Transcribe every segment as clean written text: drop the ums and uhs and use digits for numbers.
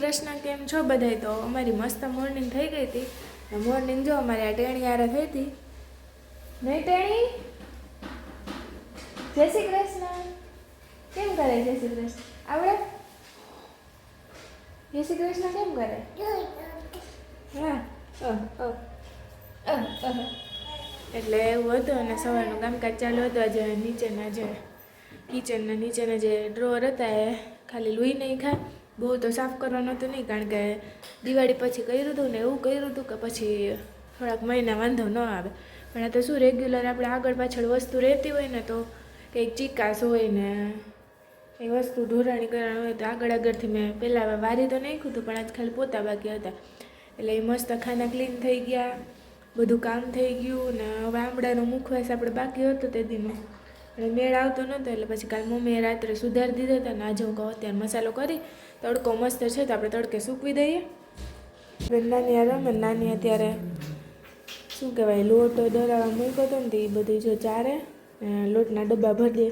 કૃષ્ણ, કેમ છો બધાય? તો અમારી મસ્ત મોર્નિંગ થઈ ગઈ હતી. મોર્નિંગ જો અમારી આ ટેણી યાર થઈ હતી નહીં. ટેણી, જય શ્રી કૃષ્ણ. કેમ કરે જય શ્રી કૃષ્ણ? આવડે જય શ્રી કૃષ્ણ કેમ કરે? હા, એટલે એવું હતું. અને સવારનું કામકાજ ચાલુ હતું. આજે નીચેના જે કિચનના નીચેના જે ડ્રોવર હતા એ ખાલી લૂઈ નહીં ખા. બહુ તો સાફ કરવાનું હતું નહીં, કારણ કે દિવાળી પછી કર્યું હતું ને એવું કર્યું હતું કે પછી થોડાક મહિના વાંધો ન આવે. પણ આ તો શું રેગ્યુલર આપણે આગળ પાછળ વસ્તુ રહેતી હોય ને, તો કંઈક ચીકાશ હોય ને એ વસ્તુ ઢોરાણી કરવાની હોય તો આગળ આગળથી મેં પહેલાં વારી તો નાખ્યું હતું, પણ આજ ખાલી પોતા બાકી હતા. એટલે એ મસ્ત ખાના ક્લીન થઈ ગયા, બધું કામ થઈ ગયું. ને હવે આમળાનો મુખવાસ આપણે બાકી હતો તે દીનો, અને મેળ આવતો નહોતો. એટલે પછી કાલ મમ્મીએ રાત્રે સુધારી દીધા હતા. ને આજે હું કહું અત્યારે મસાલો કરી, તડકો મસ્ત છે તો આપણે તડકે સૂકવી દઈએ. નાની રમે, નાની અત્યારે શું કહેવાય, લોટ દરાવા મૂક્યો હતો ને, તો એ બધી જો ચારે લોટના ડબ્બા ભરી દે.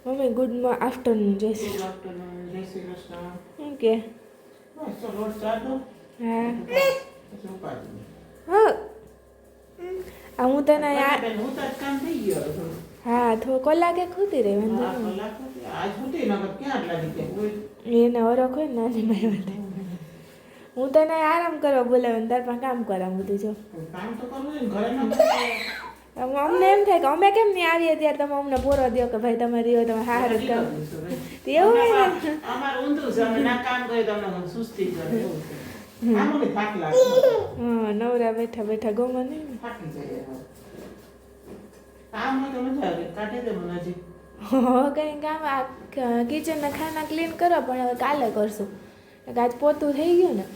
મમ્મી ગુડ આફ્ટરનૂન, જય શ્રી કૃષ્ણ. શું કે? હા હા, હું તને હા થોડો કલાકે ખૂતી રહી, વાંધો એને ઓરખ હોય ને નાની મારી. હું તને આરામ કરવા બોલાવે ને તાર પણ કામ કરાવ બધું. જો અમને એમ થાય કે અમે કેમ નહીં આવીએ ત્યારે તમે અમને પૂરો દો કે ભાઈ તમે રહ્યો, તમે સારું કામ. એવું હોય ને, નવરા બેઠા બેઠા ગમે નહીં. કઈ કામ આ કિચનના ખાના ક્લીન કરો, પણ હવે કાલે કરશું. આજ પોતું થઈ ગયું ને,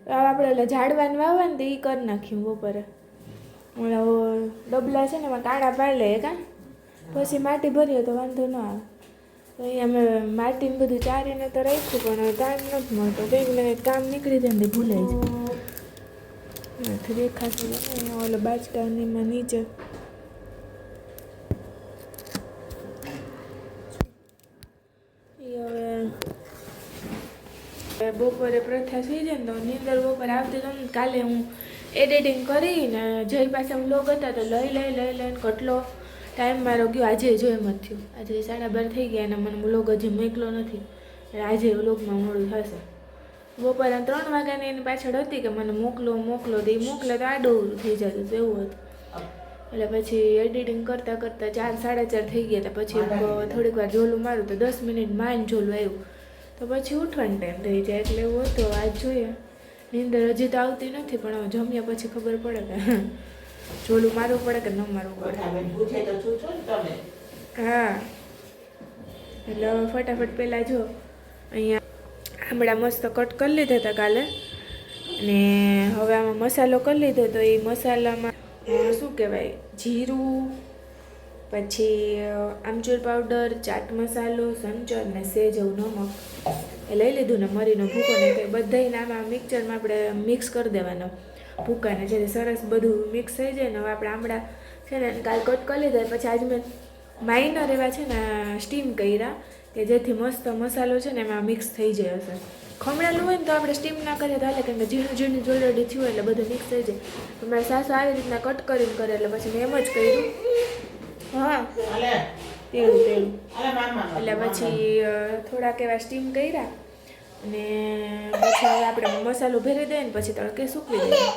આપણે એટલે ઝાડવાનું વાવવાનું તો એ કરી નાખ્યું બપોરે. ડબલા છે ને એમાં કાણા પાડી લે કાં, પછી માટી ભરીએ તો વાંધો ન આવે. તો અહીંયા અમે માટીને બધું ચારીને તો રાખ્યું, પણ ટાઈમ નથી મળતો. કંઈક ને કંઈક કામ નીકળી જાય ને ભૂલાઈ જાય. નથી દેખાતું અહીંયા ઓલો બાજટાનીમાં નીચે. હવે બપોરે પ્રથા થઈ જાય ને તો નીંદર બપોરે આવતી તો કાલે હું એડિટિંગ કરીને જઈ પાસે વ્લોગ હતા તો લઈને કેટલો ટાઈમ મારો ગયો. આજે જો એમ જ થયું. આજે 12:30 થઈ ગયા અને મને વ્લોગ હજી મોકલો નથી. આજે વ્લોગમાં મોડું થશે. બપોરે 3 વાગ્યાની એની પાછળ હતી કે મને મોકલો તો એ મોકલે તો આડું થઈ જતું તો એવું હતું. એટલે પછી એડિટિંગ કરતાં 4 4:30 થઈ ગયા. તો પછી થોડીક વાર ઝોલું મારું તો 10 મિનિટ માંડ ઝોલું આવ્યું, તો પછી ઉઠવાનો ટાઈમ થઈ જાય. એટલે એવું હતું. આજ જોઈએ નીંદર હજી તો આવતી નથી, પણ હવે જમ્યા પછી ખબર પડે કે ઝોલું મારવું પડે કે ન મારવું પડે. હા, એટલે હવે ફટાફટ પહેલાં જો અહીંયા આમળા મસ્ત કટ કરી લીધા હતા કાલે, અને હવે આમાં મસાલો કરી લીધો. તો એ મસાલામાં શું કહેવાય, જીરું, પછી આમચૂર પાવડર, ચાટ મસાલો, સંચર ને સેજ નમક એ લઈ લીધું. ને મરીનો ભૂકો ને કંઈ બધાને આમાં મિક્સરમાં આપણે મિક્સ કરી દેવાનો ભૂકાને, જેથી સરસ બધું મિક્સ થઈ જાય. ને હવે આપણે આમળા છે ને કાલ કટ કરી લીધા. પછી આજ મેં માઇનર એવા છે ને સ્ટીમ કર્યા કે જેથી મસ્ત મસાલો છે ને એમાં મિક્સ થઈ જાય. હશે ખમણેલું હોય ને તો આપણે સ્ટીમ ના કરીએ તો હાલે, કેમ કે ઝીણું ઓલરેડી થયું એટલે બધું મિક્સ થઈ જાય. તો મારી સાસુ આવી રીતના કટ કરીને કરે એટલે પછી મેં એમ જ કર્યું. હા તેવું એટલે પછી થોડાક એવા સ્ટીમ કર્યા, અને પછી હવે આપણે મસાલો ભરી દઈએ ને પછી તડકે સૂકવી દઈએ.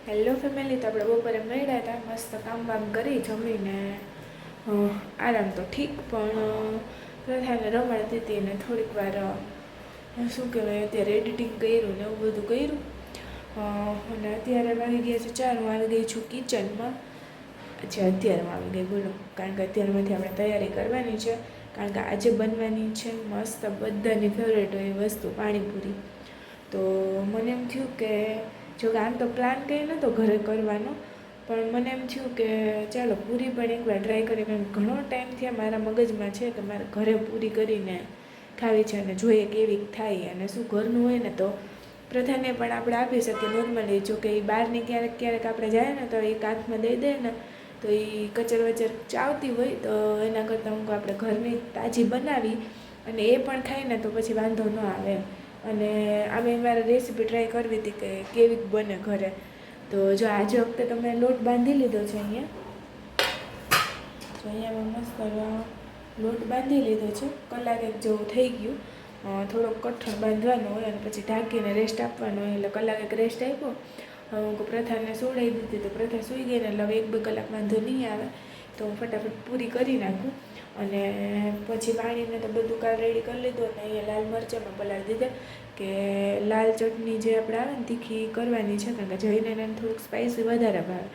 હેલો ફેમિલી, તો આપણે બપોરે મળ્યા હતા, મસ્ત કામ બામ કરી જમીને આરામ તો ઠીક, પણ પ્રથાને રમાડતી હતી ને થોડીક વાર શું કહેવાય અત્યારે એડિટિંગ કર્યું ને એવું બધું કર્યું. અને અત્યારે વાગી ગયા છે 4. હું આવી ગઈ છું કિચનમાં. અચ્છા, અત્યારમાં આવી ગઈ બોલો, કારણ કે અત્યારમાંથી આપણે તૈયારી કરવાની છે. કારણ કે આજે બનવાની છે મસ્ત બધાની ફેવરેટ હોય વસ્તુ પાણીપુરી. તો મને એમ થયું કે જો કે આમ તો પ્લાન કંઈ નહોતો ઘરે કરવાનો, પણ મને એમ થયું કે ચાલો પૂરી પણ એકવાર ટ્રાય કરીએ. કારણ કે ઘણો ટાઈમથી મારા મગજમાં છે કે મારે ઘરે પૂરી કરીને ખાવી છે અને જોઈએ કેવી થાય. અને શું ઘરનું હોય ને તો પ્રધાને પણ આપણે આપી શકીએ નોર્મલી. જો કે એ બહારની ક્યારેક આપણે જાય ને તો એક હાથમાં દઈ દે ને તો એ કચર વચર ચાવતી હોય, તો એના કરતાં હું આપણે ઘરની તાજી બનાવી અને એ પણ ખાય ને તો પછી વાંધો ન આવે. અને આમે મારે રેસીપી ટ્રાય કરવી હતી કે કેવી બને ઘરે. તો જો આજે વખતે તમે લોટ બાંધી લીધો છે અહીંયા. તો અહીંયા મેં મસ્ત લોટ બાંધી લીધો છે. કલાક એક જેવું થઈ ગયું. થોડોક કઠણ બાંધવાનો હોય અને પછી ઢાંકીને રેસ્ટ આપવાનો હોય. એટલે કલાક એક રેસ્ટ આપ્યો. હું પ્રથાને સોડાવી દીધી તો પ્રથા સૂઈ ગઈ ને એટલે હવે 1-2 કલાક વાંધો નહીં આવે. તો હું ફટાફટ પૂરી કરી નાખું. અને પછી પાણીને તો બધું કાલ રેડી કરી લીધું. અને અહીંયા લાલ મરચાંમાં પલાળી દીધા કે લાલ ચટણી જે આપણે આવે ને તીખી કરવાની છે. કારણ કે જઈને એને થોડુંક સ્પાઇસી વધારે ભાવે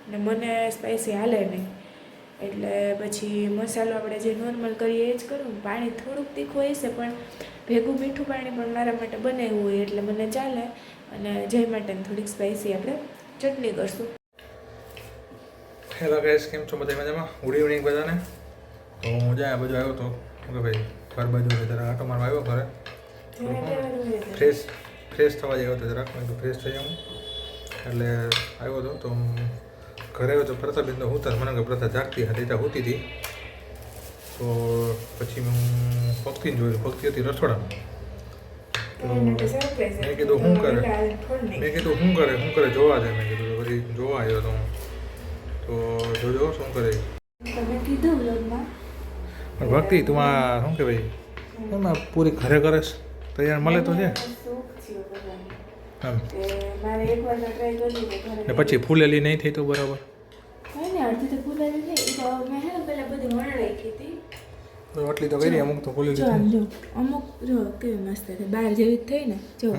અને મને સ્પાઇસી હાલે નહીં. એટલે પછી મસાલો આપણે જે નોર્મલ કરીએ એ જ કરું. પાણી થોડુંક તીખું હશે પણ ભેગું મીઠું પાણી પણ મારા માટે બનાવ્યું હોય એટલે મને ચાલે. અને જય માટે થોડીક સ્પાઇસી આપણે ચટણી કરશું. હેલો ગાઈસ, કેમ છો બધા મજામાં? ગુડ ઇવનિંગ બધાને. તો હું જ્યાં બાજુ આવ્યો હતો કે ભાઈ ઘર બાજુ જરા આટો મારવા આવ્યો ઘરે. ફ્રેશ થવા જ આવ્યો હતો જરાક. મેં તો ફ્રેશ થઈ જાઉં એટલે આવ્યો હતો. તો ઘરે આવ્યો તો પ્રથાબેન તો હુતા મને કે પ્રથા જાગતી હતી ત્યાં હોતી હતી. તો પછી હું ભક્તિને જોયું. ભક્તિ હતી રસોડામાં. તો મેં કીધું શું કરે જોવા જાય. મેં કીધું પછી જોવા આવ્યો હતો હું. તો જોજો શું કરે. ભક્તિ તું આ શું કે ભાઈ એમાં પૂરી ઘરે કરે તૈયાર મળે તો છે એમ. ને પછી ફૂલેલી નહીં થઈ તો બરાબર. આટલી તો કરી અમુક તો ફૂલેલી. અમુક જો કેવી મસ્ત થઈ બહાર જેવી જ થઈ ને. જો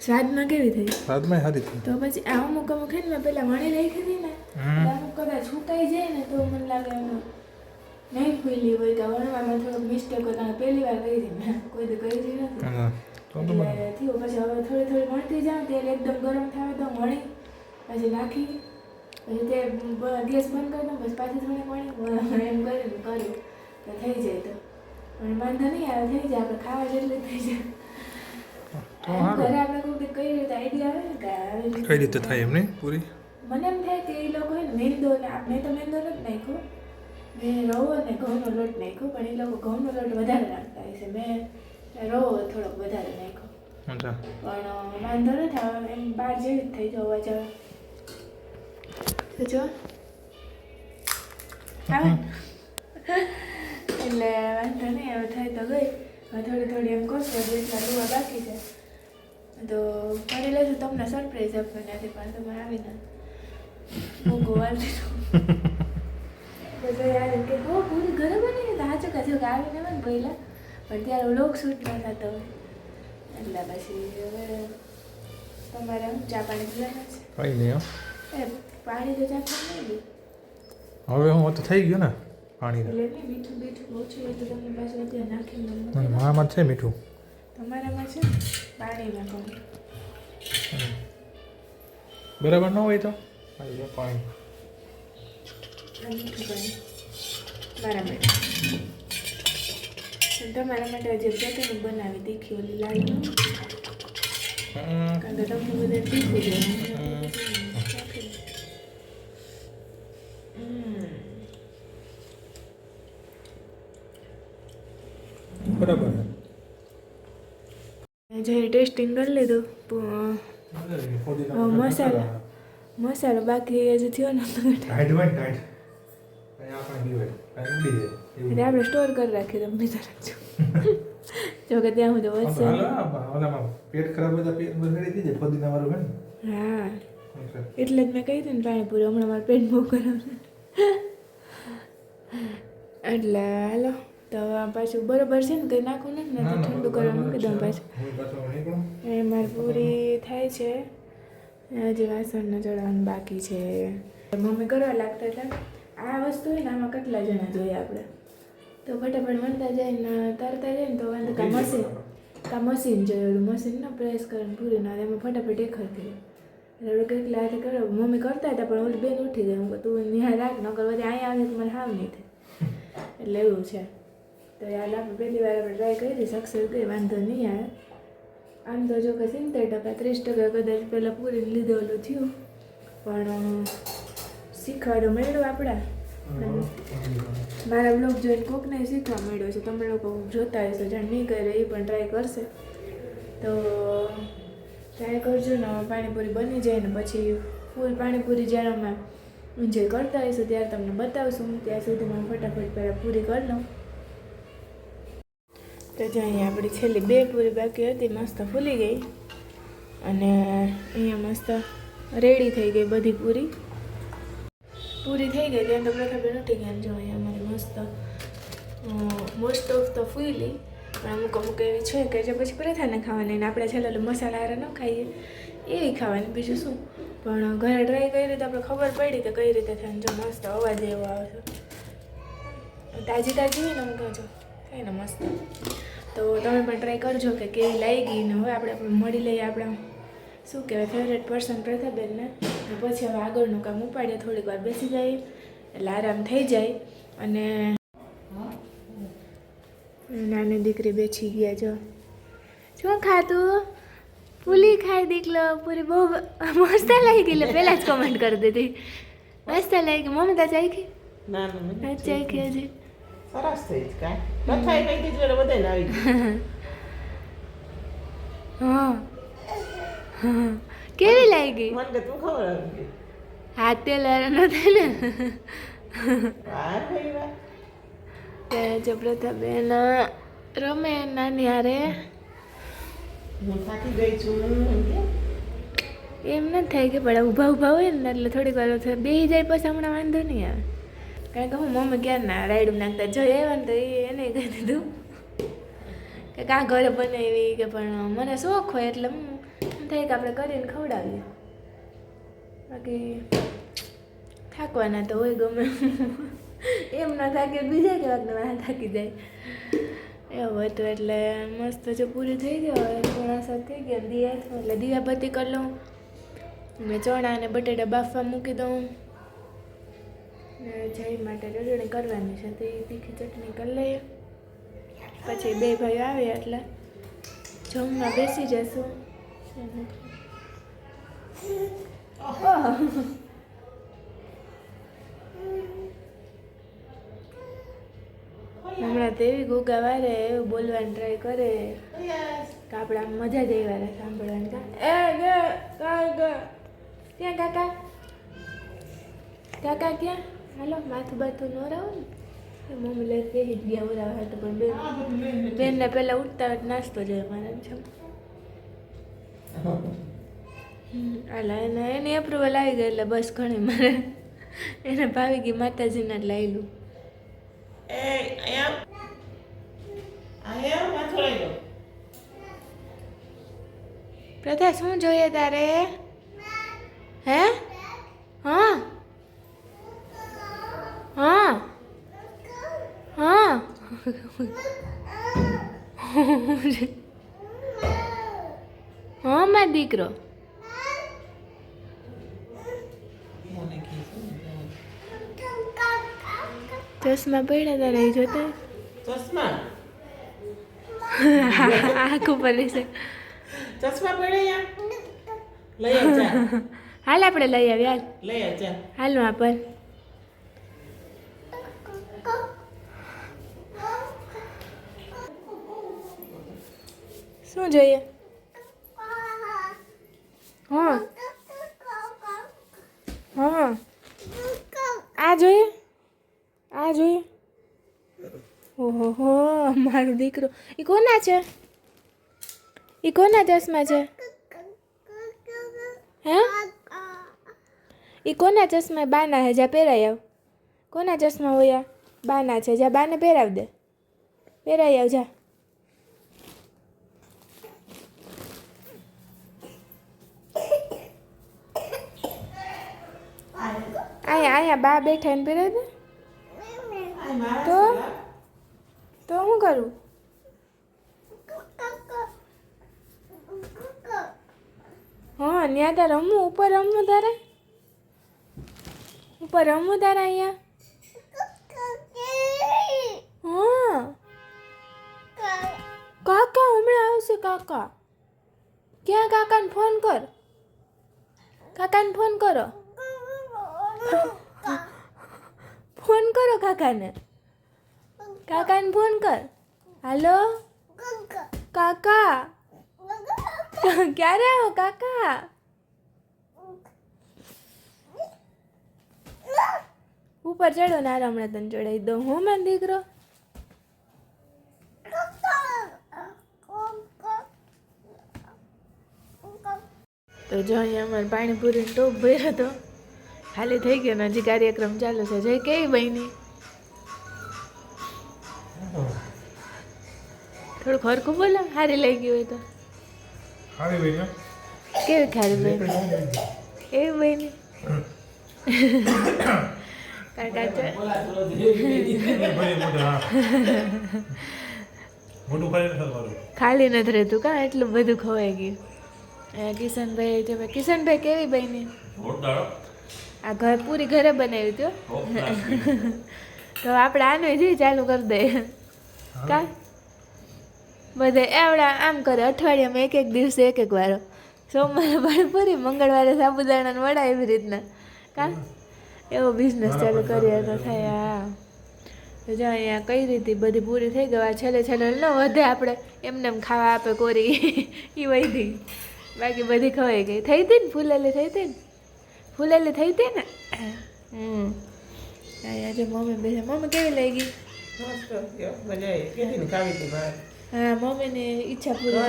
સ્વાદમાં કેવી થઈ? સ્વાદમાં સારી થઈ. તો પછી આ અમુક છે ને મેં પેલા વણી રાખી હતી ને અમુક કદાચ છુકાઈ જાય ને તો મને લાગે એમાં નહીં ફૂલી હોય કે વણવામાં થોડોક મિસ્ટેક હોય. કારણ પહેલી વાર કરી હતી મેં, કોઈ તો કરી નથી. એટલે થયું પછી હવે થોડી વણતી જાઉં ત્યારે એકદમ ગરમ થાય તો વણી પછી નાખી પછી તે ગેસ બંધ કરી દઉં પછી પાછી થોડી વણી એમ કરીને કર્યું તો થઈ જાય. તો પણ વાંધો નહીં આવે, થઈ જાય. આપણે ખાવા જેટલી થઈ જાય. ઘરે આપણે કોઈ કઈ રીતે આઈડિયા આવે ને કે કઈ રીતે થાય એમ નહીં પૂરી. મને એમ થાય કે એ લોકો હોય ને મેંદો ને મેં તો મેંદો નથી નાખ્યો. મેં રવો ને ઘઉંનો લોટ નાખ્યો. પણ એ લોકો ઘઉંનો લોટ વધારે નાખતા હોય છે. મેં રવો થોડોક વધારે નાખ્યો. પણ વાંધો નથી આવે એમ બહાર જેવી જ થઈ જવા જાવ તો જો આવે એટલે વાંધો નહીં. હવે થઈ તો ગઈ. થોડી એમ કહો જેટલા દુવા બાકી છે તો કરી લેજો. તમને સરપ્રાઈઝ આપવાની હતી પણ તમારે આવી ના મૂકો વાળી તો યાર કે હો પૂરી ઘરે બની તો સાચું કાચું આવીને મને પહેલાં પણ ત્યારે વ્લોગ શૂટ ન થતો હોય એટલે પછી હવે તમારે હું ચા પાણી પીવાના છે? કઈ નહીં એ પાણી તો ચા પાણી નહીં. હવે હું તો થઈ ગયો ને પાણી. એટલે મીઠું ઓછું હોય તો તમને પાછું અત્યારે નાખીને મારામાં છે મીઠું. તમારામાં છે પાણી નાખો બરાબર ન હોય તો પાણી મીઠું પાણી મારા માટે. તમારા માટે જે ચટણી બનાવી તીખી ઓલી લાલ કારણ કે તમને બધા તીખું જોઈએ. બરાબર જે ટેસ્ટિંગ કરી લીધું. મસાલો બાકી હજી થયો ને આપણે સ્ટોર કરી રાખીએ. તમે બીજા રાખજો જો કે ત્યાં હું તો વધશે. પેટ ખરાબ બધા પેટ બગડી થઈ જાય ફોદીના વાળું હોય ને. હા એટલે જ મેં કહી હતી ને પાણીપુરી હમણાં મારું પેટ બહુ ખરાબ છે એટલે હાલો તો પાછું બરોબર છે ને કંઈ નાખવું નથી ને તો ઠંડુ કરવા મૂકી દઉં પાછું. એ મારી પૂરી થાય છે. હજી વાસણને ચડાવવાનું બાકી છે. મમ્મી કરવા લાગતા હતા. આ વસ્તુ હોય ને આમાં કેટલા જણા જોઈએ આપણે તો ફટાફટ વણતા જાય ને તરતા જાય ને તો વાંધો કા મશીન જોઈએ. ઓલું મશીનને પ્રેસ કરીને પૂરી ના એમાં ફટાફટ એક હતી એટલે કેટલા હાથે કરો. મમ્મી કરતા હતા પણ ઓલી બેન ઉઠી જાય. હું તું નિહાળ રાખ ન કરવા અહીંયા આવે તો મને હાવ નહીં થાય એટલે એવું છે. તો યાર આપણે પહેલી વાર આપણે ટ્રાય કરી સક્સેસ ગઈ વાંધો નહીં આવે. આમ તો જો કે 70% 30% કદાચ પહેલાં પૂરી લીધેલું થયું પણ શીખવાડો મળ્યો આપણા મારા બ્લોગ જોઈને કોકને શીખવા મળ્યો છે. તમે લોકો જોતા હશો, જાણ નહીં કરે એ પણ ટ્રાય કરશે. તો ટ્રાય કરજો ને. પાણીપુરી બની જાય ને પછી ફૂલ પાણીપુરી જ્યારે અમે એન્જોય કરતા હશું ત્યારે તમને બતાવશું. ત્યાં સુધીમાં ફટાફટ પહેલાં પૂરી કરી લઉં. તો જો અહીંયા આપણી છેલ્લી 2 પૂરી બાકી હતી, મસ્ત ફૂલી ગઈ અને અહીંયા મસ્ત રેડી થઈ ગઈ બધી પૂરી થઈ ગઈ. ત્યાં તો પ્રથા નથી ગયા. જો અહીંયા અમારી મસ્ત મોસ્ટ ઓફ તો ફૂલી, પણ અમુક એવી છે કે જે પછી પ્રથાને ખાવાની, ને આપણે છેલ્લે મસાલાહારા ન ખાઈએ એવી ખાવાની, બીજું શું. પણ ઘરે ટ્રાય કરી તો આપણે ખબર પડી કે કઈ રીતે થાય. જો મસ્ત અવાજ એવો આવે છે, તાજી હોય ને. હું કહું છું થાય ને મસ્ત. તો તમે પણ ટ્રાય કરજો કે કેવી લાગી. ને હવે આપણે મળી લઈએ આપણા શું કહેવાય ફેવરેટ પર્સન પ્રથાબેનને. ને પછી હવે આગળનું કામ ઉપાડીએ, થોડીક વાર બેસી જઈએ એટલે આરામ થઈ જાય. અને નાની દીકરી બેસી ગયા. જો શું ખાતું? પૂરી ખાઈ દીકલો. પૂરી બહુ મસ્ત લાગી. એટલે પહેલાં જ કમેન્ટ કરી દીધી મસ્ત લાગી. મમતા ચાખી? ના ચાખી હજી. સરસ થઈ જ કાંઈ બથાઈ કઈ દીધું એટલે બધાને આવી ગયું. હા કેવી લાગી? મને કે તું ખબર આવી ગઈ. હાથ તેલ નથી ને. વાહ ભાઈ વાહ. જો પ્રથાબેન રમે નાની હારે. હું થાકી ગઈ છું. એમ નથી થાય કે પણ ઊભા હોય ને એટલે થોડીક વાર બેસી જાય પછી હમણાં વાંધો નહીં આવે. કારણ કે હું મમ્મી ક્યારના રાયડું નાખતા જોઈ આવ્યા ને તો એને કહી દીધું કે કાં ઘરે બનાવી કે, પણ મને શોખ હોય એટલે હું એમ થાય કે આપણે કરીને ખવડાવીએ. બાકી થાકવાના તો હોય ગમે એમ ના થાકે બીજા કેવાકને વાહ થાકી જાય એવું હતું. એટલે મસ્ત જો પૂરી થઈ ગયો. હવે 6:30 થઈ ગયા. દિયા એટલે દિયાબત્તી કરી લઉં. મેં ચણા અને બટેટા બાફવા મૂકી દઉં. જય માટે ચટણી કરવાની છે, તો એ તીખી ચટણી કરી લઈએ. પછી 2 ભાઈઓ આવે એટલે જમવા બેસી જશું. હમણાં તો એવી ગુગા વારે એવું બોલવાની ટ્રાય કરે કે આપણે આમ મજા જ આવી વારે સાંભળવાની. ક્યાં કાકા? કાકા ક્યાં? હાલો માથું બાથું ન રાવો ને. મમ્મી લઈ કહી જ ગયા ઉરાવા તો, પણ બેનને પહેલાં ઉઠતા નાસ્તો જોઈએ મારે છે. હાલા એની એપ્રુવલ આવી ગઈ એટલે બસ ઘણી મારે એને ભાવી ગઈ માતાજીને જ લાવેલું. પ્રથા શું જોઈએ તારે? હે? હા હા હા હા મારો દીકરો. ચશ્મા પડ્યા તારે એ જોતા ચશ્મા આંખ ઉપર લેશે. ચશ્મા પડ્યા લઈ આવજા. હાલ આપણે લઈ આવી. હાલ લઈ આવજા. હાલનું આપણ શું જોઈએ? હા હા આ જોઈએ? આ જોઈએ? ઓહો મારો દીકરો. એ કોના છે? એ કોના ચશ્મા છે? હે? એ કોના ચશ્મા? બાના હે, જા પહેરાઈ આવ. કોના ચશ્મા હોય? બાના છે, જા બાને પહેરાવ દે. પહેરાઈ આવ જા. અહીંયા બા બેઠા એને પહેરાવી દે. તો શું કરું? હા ત્યાં તારે રમવું? ઉપર રમવું તારે? ઉપર રમવું તારે અહીંયા? હા કાકા હમણાં આવશે. કાકા ક્યાં? કાકાને ફોન કર. કાકાને ફોન કરો. ફોન કરો કાકાને. કાકાને ફોન કર. હાલો કાકા. ક્યારે આવો કાકા? ઉપર ચડો ને હમણાં તને ચડાવી દઉં હું માન દીકરો. તો જો અહીંયા અમારે પાણીપુરીનો ટોપ ભર્યો હતો, ખાલી થઈ ગયો ને હજી કાર્યક્રમ ચાલુ છે. જય કેવી બની? થોડુંક હરખું બોલો, હારી લઈ ગયું હોય તો. કેવી ખારી બની? એવી બની? ખાલી નથી રહેતું કા, એટલું બધું ખવાઈ ગયું. કિશનભાઈ જો કિશનભાઈ કેવી બની? આ ઘર પૂરી ઘરે બનાવી તો તો આપણે આનું જ ચાલુ કરી દઈએ કા. બધે એવડા આમ કરે, અઠવાડિયામાં એક એક દિવસે એક એક વારો. સોમવારે પાણીપુરી, મંગળવારે સાબુદાણાના વડા, એવી રીતના કા. એવો બિઝનેસ ચાલુ કરીએ તો થાય. હા તો જો અહીંયા કઈ રીતે બધી પૂરી થઈ ગઈ. આ છેલ્લે છેલ્લે ન વધે, આપણે એમને એમ ખાવા આપે કોરી એ વધી, બાકી બધી ખવાઈ ગઈ. થઈ હતી ને ફૂલેલી, થઈ હતી ને ફૂલેલી, થઈ હતી ને. અહીંયા જો મમ્મી બેસે. મમ્મી કેવી લઈ ગઈ? હા મમ્મીને ઈચ્છા પૂરી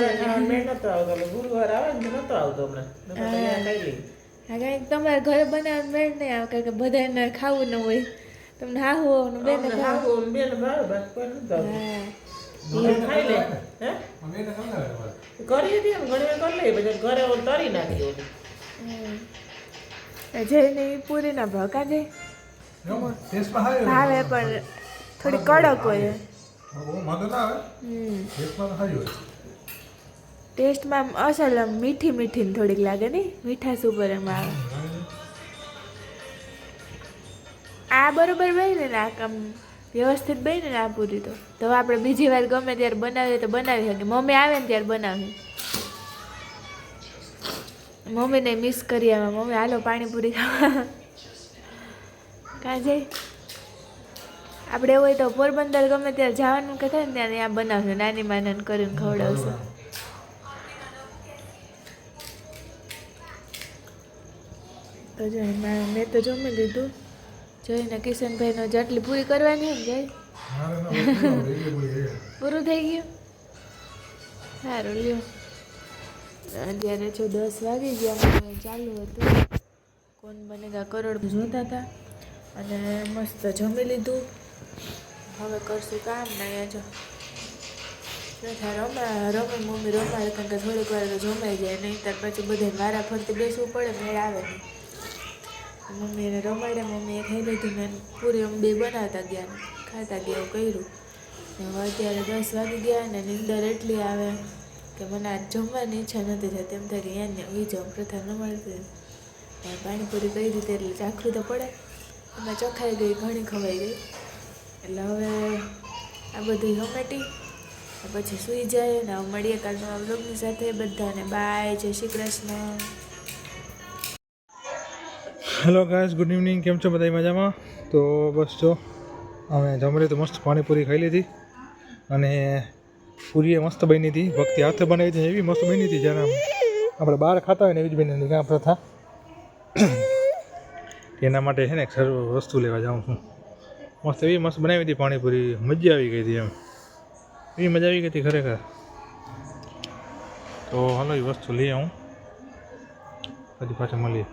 થઈ. ગુરુવાર આવે ને નતો આવતો હમણાં. હા કાંઈક તમારે ઘરે બનાવવાનું મેળ નહીં આવે, કારણ કે બધાને ખાવું ન હોય. તમને હાહુ બેન ખાવું બેન ભાવે બસ કોઈ નથી આવતું. ખાઈ લે હે કરી હતી એમ ઘણી વાર કરી લે, પછી ઘરે ઓલું તરી નાખી. જઈને એ પૂરી ના ભાવ કાજે ભાવે પણ થોડી કડક હોય. ટેસ્ટમાં અસલ મીઠી મીઠી ને થોડીક લાગે ને, મીઠાશ ઉપર એમ આવે. આ બરોબર બને ને, આ કામ વ્યવસ્થિત બને ને આ પૂરી તો આપણે બીજી વાર ગમે ત્યારે બનાવીએ તો બનાવી શકીએ. મમ્મી આવે ને ત્યારે બનાવીએ. મમ્મીને મિસ કરી આવે. મમ્મી હાલો પાણીપુરી ખાવા કાં જઈ. આપણે એવું હોય તો પોરબંદર ગમે ત્યારે જવાનું કે થાય ને ત્યારે ત્યાં બનાવશે, નાની માને કરીને ખવડાવશે. તો જો મેં તો જમી લીધું. જોઈને કિશનભાઈનો જેટલી પૂરી કરવાની હોય ને જઈ પૂરું થઈ ગયું. સારું લ્યો. અત્યારે જો 10 વાગી ગયા. ચાલુ હતું કોણ બનેગા કરોડ જોતા હતા અને મસ્ત જમી લીધું. હવે કરશું કામ ને. અહીંયા જો રમે મમ્મી રમાડે, કારણ કે થોડીક વાર તો જમાઈ જાય, નહીં ત્યાર પછી બધે વારા ફરતી બેસવું પડે, મેળ આવે નહીં. મમ્મી એને રમાડે, મમ્મીએ ખાઈ લીધું ને પૂરી અમે બે બનાવતા ગયા, ખાતા ગયા, એવું કર્યું. હવે અત્યારે 10 વાગી ગયા ને નીંદર એટલી આવે કે મને આજ જમવાની ઈચ્છા નથી થતી. એમ થાય કે એને વીજો પ્રથા ન મળતી. પાણીપુરી કઈ રીતે એટલે ચાખવું તો પડે. એમાં ચખાઈ ગઈ, ઘણી ખવાઈ ગઈ. એટલે હવે આ બધી હમેટી પછી સૂઈ જાય ને. મળીએ કાલના વ્લોગની સાથે. બધાને બાય, જય Shri Krishna. Hello guys, good evening. કેમ છો બધા? મજામાં? તો બસ જો અમે જમરી તો મસ્ત પાણીપુરી ખાઈ લીધી અને પૂરી મસ્ત બની હતી. ભક્તિ હાથે બનાવી હતી, એવી મસ્ત બની હતી જ્યારે આપણે બહાર ખાતા હોય ને એવી જ બની હતી. કાં પ્રથા એના માટે છે ને એક સર્વ વસ્તુ લેવા જાઉં છું. મસ્ત એવી મસ્ત બનાવી હતી પાણીપુરી, મજા આવી ગઈ હતી. એમ એવી મજા આવી ગઈ હતી ખરેખર. તો હાલો એ વસ્તુ લઈ આવું, પછી પાછા મળીએ.